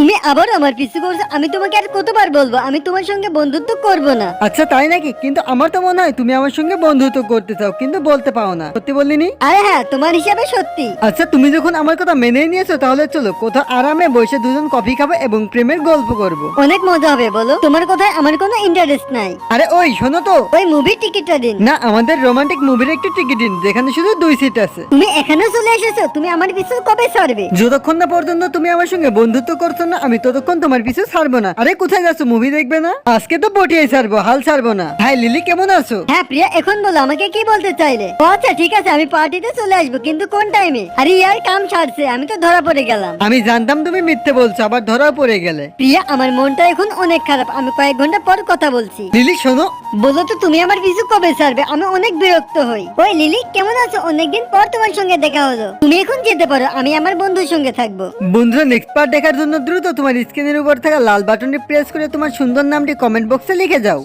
তুমি আবার আমার পিছু করছো। আমি তোমাকে আর কতবার বলবো আমি তোমার সঙ্গে বন্ধুত্ব করব না। আচ্ছা তাই নাকি? কিন্তু আমার তো মনে হয় তুমি আমার সঙ্গে বন্ধুত্ব করতে চাও, কিন্তু বলতে পাও না। সত্যি বলিনি? আরে হ্যাঁ, তোমার হিসাবে সত্যি। আচ্ছা তুমি যখন আমার কথা মেনে নিয়েছো, তাহলে চলো কোথাও আরামে বসে দুজন কফি খাবো এবং প্রেমের গল্প করব। অনেক মজা হবে। বলো, তোমার কথায় আমার কোনো ইন্টারেস্ট নাই। আরে ওই শোনো তো। ওই মুভির টিকিটটা দিন। না, আমাদের রোমান্টিক মুভির একটু টিকিট দিন, যেখানে শুধু 2 সিট আছে। তুমি এখানে চলে এসেছো, তুমি আমার পিছু কবে ছাড়বে? যতক্ষণ না পর্যন্ত তুমি আমার সঙ্গে বন্ধুত্ব করছো না, আমি ততক্ষণ তোমার পিছু ছাড়বো না। আরে কোথায় যাচ্ছ? মুভি দেখবে না? আজকে তো পটিয়ে ছাড়বো, হাল ছাড়বো না। হাই লিলি, কেমন আছো? হ্যাঁ প্রিয়া, এখন বলো আমাকে কি বলতে চাইলে। ও আচ্ছা ঠিক আছে, আমি পার্টিতে চলে আসবো, কিন্তু কোন টাইমে? আরে ইয়ার কাম ছাড়ছে, আমি তো ধরা পড়ে গেলাম। আমি জানতাম তুমি মিথ্যে বলছো, আবার ধরা পড়ে গেলে। প্রিয়া, আমার মনটা এখন অনেক খারাপ, আমি কয়েক ঘন্টা পর কথা বলছি। লিলি শোনো। বলো তো তুমি আমার পিছু কবে ছাড়বে? আমি অনেক বিরক্ত হই। ওই লিলি, কেমন আছো? অনেকদিন পর তোমার সঙ্গে দেখা হলো। তুমি এখন যেতে পারো, আমি আমার বন্ধুর সঙ্গে থাকবো। বন্ধুরা, নেক্সট পার্ট দেখার জন্য দ্রুত তোমার স্ক্রিনের উপর থাকা লাল বাটনটি প্রেস করে তোমার সুন্দর নামটি কমেন্ট বক্সে লিখে যাও।